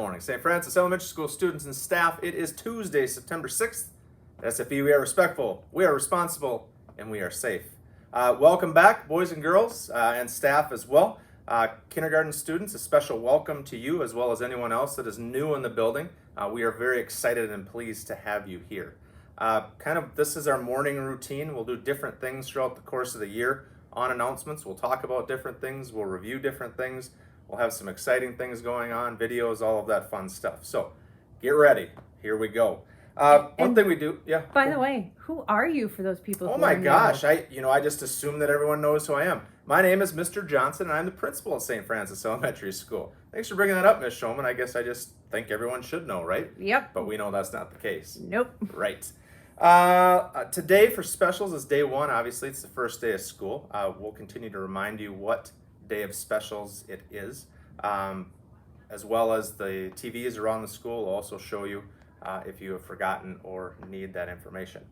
morning, St. Francis Elementary School students and staff. It is Tuesday, September 6th. At SFE, we are respectful, we are responsible, and we are safe. Welcome back, boys and girls, and staff as well. Kindergarten students, a special welcome to you as well as anyone else that is new in the building. We are very excited and pleased to have you here. This is our morning routine. We'll do different things throughout the course of the year on announcements. We'll talk about different things, we'll review different things. We'll have some exciting things going on, videos, all of that fun stuff. So get ready. Here we go. One thing we do, yeah. By the way, who are you for those people? Oh my gosh, I just assume that everyone knows who I am. My name is Mr. Johnson, and I'm the principal at St. Francis Elementary School. Thanks for bringing that up, Ms. Shulman. I guess I just think everyone should know, right? Yep. But we know that's not the case. Nope. Right. Today for specials is day one. Obviously, it's the first day of school. We'll continue to remind you what day of specials it is, as well as the TVs around the school will also show you if you have forgotten or need that information.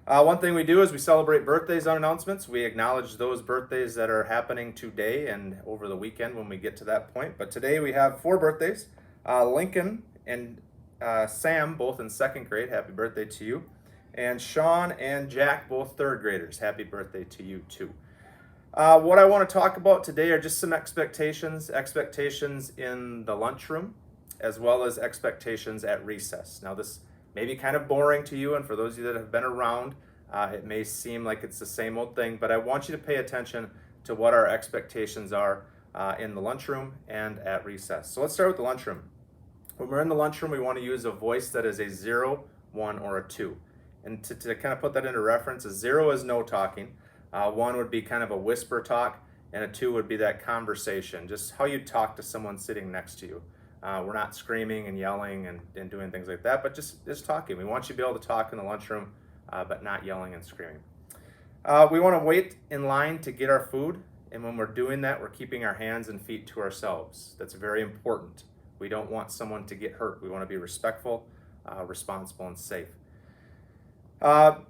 One thing we do is we celebrate birthdays on announcements. We acknowledge those birthdays that are happening today and over the weekend when we get to that point. But today we have 4 birthdays. Lincoln and Sam, both in 2nd grade, happy birthday to you. And Sean and Jack, both 3rd graders, happy birthday to you too. What I want to talk about today are just some expectations in the lunchroom, as well as expectations at recess. Now this may be kind of boring to you, and for those of you that have been around, it may seem like it's the same old thing, but I want you to pay attention to what our expectations are in the lunchroom and at recess. So let's start with the lunchroom. When we're in the lunchroom, we want to use a voice that is a 0, 1, or a 2. And to kind of put that into reference, a 0 is no talking. 1 would be kind of a whisper talk, and a 2 would be that conversation, just how you talk to someone sitting next to you. We're not screaming and yelling and doing things like that, but just talking. We want you to be able to talk in the lunchroom, but not yelling and screaming. We want to wait in line to get our food, and when we're doing that, we're keeping our hands and feet to ourselves. That's very important. We don't want someone to get hurt. We want to be respectful, responsible, and safe.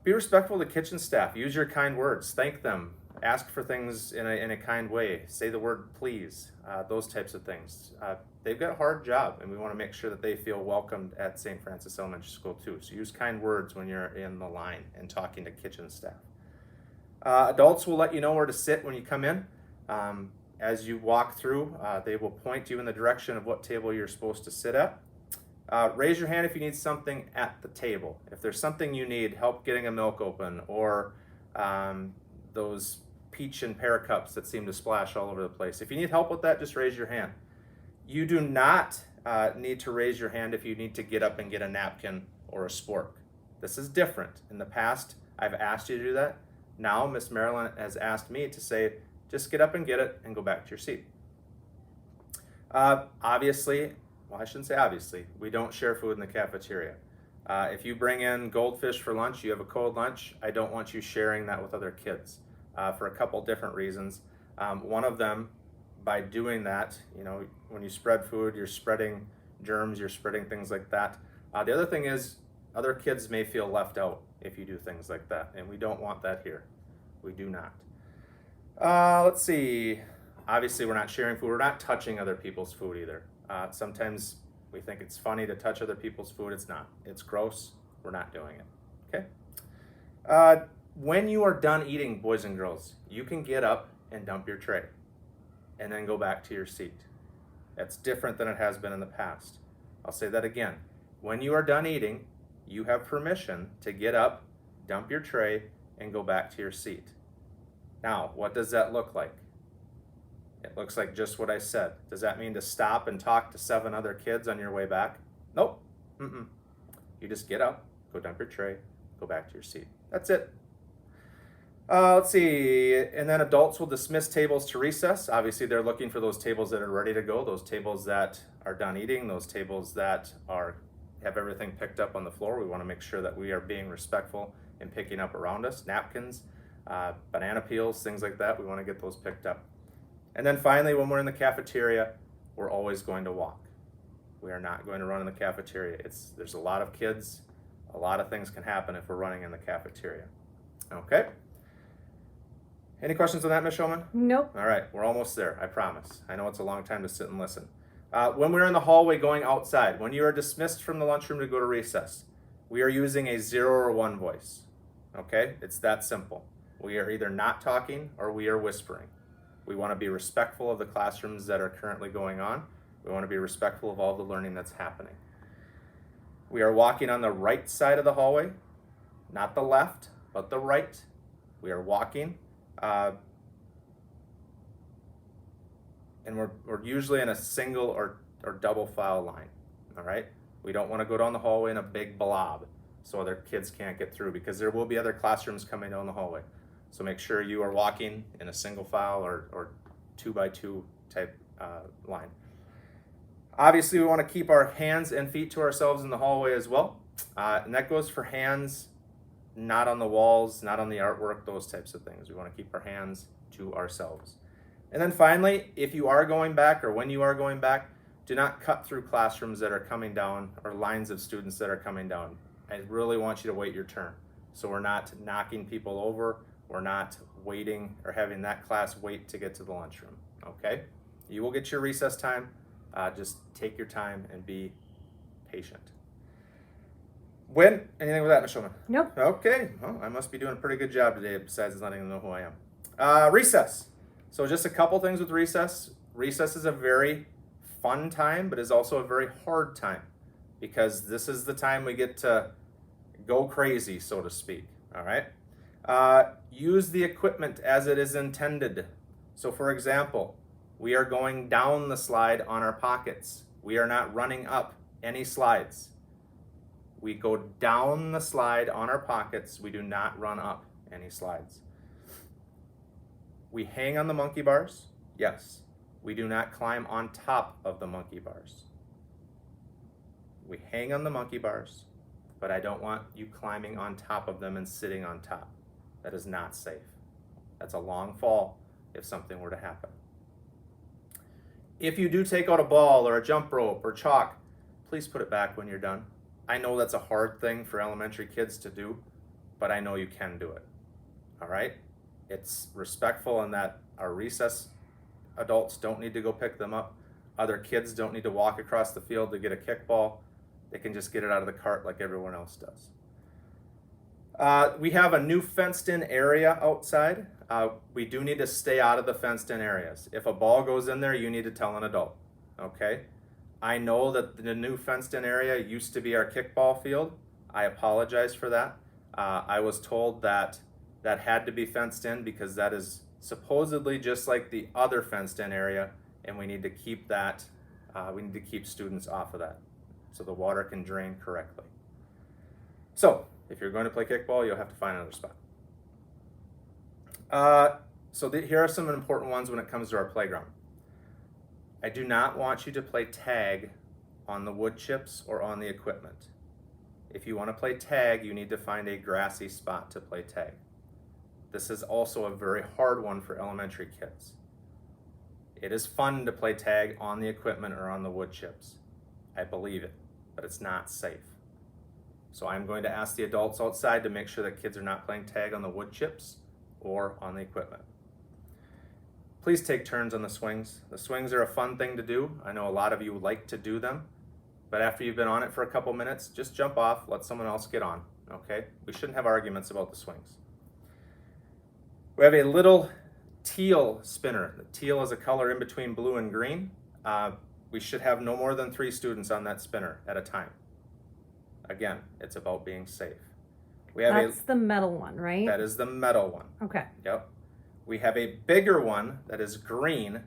Be respectful to kitchen staff. Use your kind words. Thank them. Ask for things in a kind way. Say the word please. Those types of things. They've got a hard job, and we want to make sure that they feel welcomed at St. Francis Elementary School too. So use kind words when you're in the line and talking to kitchen staff. Adults will let you know where to sit when you come in. As you walk through, they will point you in the direction of what table you're supposed to sit at. Raise your hand if you need something at the table. If there's something you need, help getting a milk open, or those peach and pear cups that seem to splash all over the place. If you need help with that, just raise your hand. You do not need to raise your hand if you need to get up and get a napkin or a spork. This is different. In the past, I've asked you to do that. Now, Miss Marilyn has asked me to say, just get up and get it and go back to your seat. Obviously, well, I shouldn't say obviously, we don't share food in the cafeteria. If you bring in goldfish for lunch, you have a cold lunch, I don't want you sharing that with other kids for a couple different reasons. One of them, by doing that, when you spread food, you're spreading germs, you're spreading things like that. The other thing is, other kids may feel left out if you do things like that, and we don't want that here. We do not. Let's see. Obviously, we're not sharing food. We're not touching other people's food either. Sometimes we think it's funny to touch other people's food. It's not. It's gross. We're not doing it. Okay? When you are done eating, boys and girls, you can get up and dump your tray and then go back to your seat. That's different than it has been in the past. I'll say that again. When you are done eating, you have permission to get up, dump your tray, and go back to your seat. Now, what does that look like? It looks like just what I said. Does that mean to stop and talk to 7 other kids on your way back? Nope. You just get up, go dump your tray, go back to your seat. That's it. Let's see. And then adults will dismiss tables to recess. Obviously, they're looking for those tables that are ready to go, those tables that are done eating, those tables that have everything picked up on the floor. We want to make sure that we are being respectful and picking up around us. Napkins, banana peels, things like that. We want to get those picked up. And then finally, when we're in the cafeteria, we're always going to walk. We are not going to run in the cafeteria. There's a lot of kids. A lot of things can happen if we're running in the cafeteria. Okay? Any questions on that, Ms. Shulman? Nope. All right, we're almost there, I promise. I know it's a long time to sit and listen. When we're in the hallway going outside, when you are dismissed from the lunchroom to go to recess, we are using a 0 or 1 voice. Okay? It's that simple. We are either not talking or we are whispering. We want to be respectful of the classrooms that are currently going on. We want to be respectful of all the learning that's happening. We are walking on the right side of the hallway, not the left, but the right. We are walking, and we're usually in a single or double file line, all right? We don't want to go down the hallway in a big blob so other kids can't get through, because there will be other classrooms coming down the hallway. So make sure you are walking in a single file or 2x2 type line. Obviously, we want to keep our hands and feet to ourselves in the hallway as well. And that goes for hands not on the walls, not on the artwork, those types of things. We want to keep our hands to ourselves. And then finally, if you are going back or when you are going back, do not cut through classrooms that are coming down or lines of students that are coming down. I really want you to wait your turn. So we're not knocking people over. We're not waiting or having that class wait to get to the lunchroom, okay? You will get your recess time. Just take your time and be patient. Anything with that, Ms. Shulman? Nope. Okay, well, I must be doing a pretty good job today besides letting them know who I am. Recess. So just a couple things with recess. Recess is a very fun time, but is also a very hard time, because this is the time we get to go crazy, so to speak, all right? Use the equipment as it is intended. So for example, we are going down the slide on our pockets. We are not running up any slides. We go down the slide on our pockets. We do not run up any slides. We hang on the monkey bars. Yes. We do not climb on top of the monkey bars. We hang on the monkey bars, but I don't want you climbing on top of them and sitting on top. That is not safe. That's a long fall if something were to happen. If you do take out a ball or a jump rope or chalk, please put it back when you're done. I know that's a hard thing for elementary kids to do, but I know you can do it. All right? It's respectful in that our recess adults don't need to go pick them up. Other kids don't need to walk across the field to get a kickball. They can just get it out of the cart like everyone else does. We have a new fenced-in area outside. We do need to stay out of the fenced-in areas. If a ball goes in there, you need to tell an adult, okay? I know that the new fenced-in area used to be our kickball field. I apologize for that. I was told that that had to be fenced in because that is supposedly just like the other fenced-in area, and we need to keep that, we need to keep students off of that so the water can drain correctly. So, if you're going to play kickball, you'll have to find another spot. Here are some important ones when it comes to our playground. I do not want you to play tag on the wood chips or on the equipment. If you want to play tag, you need to find a grassy spot to play tag. This is also a very hard one for elementary kids. It is fun to play tag on the equipment or on the wood chips. I believe it, but it's not safe. So I'm going to ask the adults outside to make sure that kids are not playing tag on the wood chips or on the equipment. Please take turns on the swings. The swings are a fun thing to do. I know a lot of you like to do them, but after you've been on it for a couple minutes, just jump off, let someone else get on, okay? We shouldn't have arguments about the swings. We have a little teal spinner. The teal is a color in between blue and green. We should have no more than 3 students on that spinner at a time. Again, it's about being safe. That's the metal one, right? That is the metal one. Okay. Yep. We have a bigger one that is green,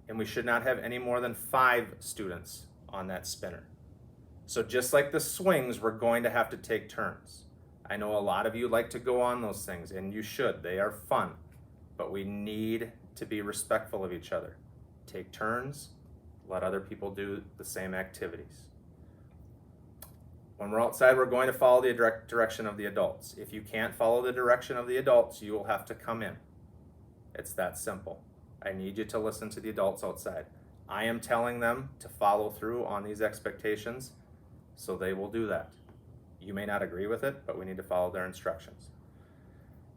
and we should not have any more than 5 students on that spinner. So just like the swings, we're going to have to take turns. I know a lot of you like to go on those things, and you should. They are fun, but we need to be respectful of each other. Take turns, let other people do the same activities. When we're outside, we're going to follow the direction of the adults. If you can't follow the direction of the adults, you will have to come in. It's that simple. I need you to listen to the adults outside. I am telling them to follow through on these expectations, so they will do that. You may not agree with it, but we need to follow their instructions.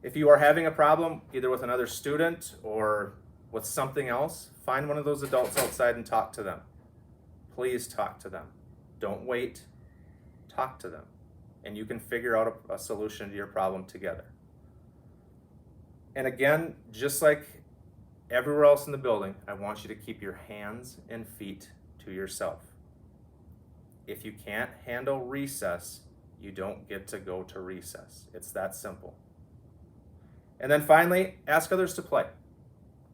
If you are having a problem, either with another student or with something else, find one of those adults outside and talk to them. please talk to them. Don't wait. Talk to them. And you can figure out a solution to your problem together. And again, just like everywhere else in the building, I want you to keep your hands and feet to yourself. If you can't handle recess, you don't get to go to recess. It's that simple. And then finally, ask others to play.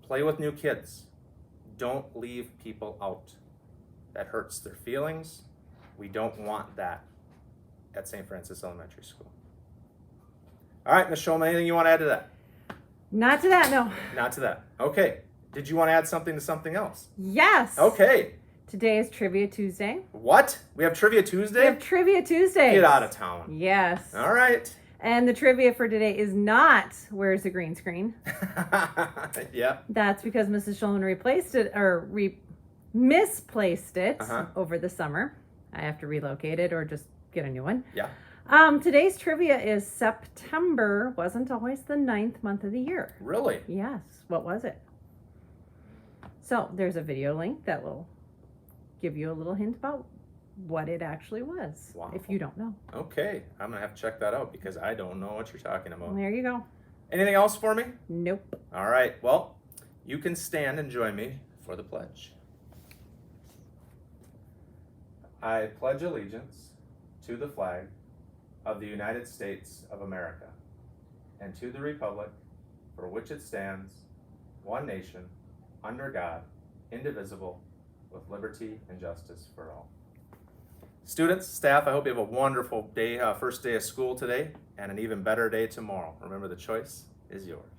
Play with new kids. Don't leave people out. That hurts their feelings. We don't want that at St. Francis Elementary School. All right, Ms. Shulman, anything you want to add to that? Not to that, no. Not to that. Okay. Did you want to add something to something else? Yes. Okay. Today is Trivia Tuesday. What? We have Trivia Tuesday? We have Trivia Tuesday. Get out of town. Yes. All right. And the trivia for today is not where's the green screen. Yeah. That's because Mrs. Shulman replaced it or misplaced it over the summer. I have to relocate it or just get a new one. Yeah. Today's trivia is September wasn't always the 9th month of the year. Really? Yes. What was it? So there's a video link that will give you a little hint about what it actually was. Wow. If you don't know. Okay. I'm going to have to check that out because I don't know what you're talking about. There you go. Anything else for me? Nope. All right. Well, you can stand and join me for the pledge. I pledge allegiance to the flag of the United States of America and to the republic for which it stands, one nation, under God, indivisible, with liberty and justice for all. Students, staff, I hope you have a wonderful day, first day of school today, and an even better day tomorrow. Remember, the choice is yours.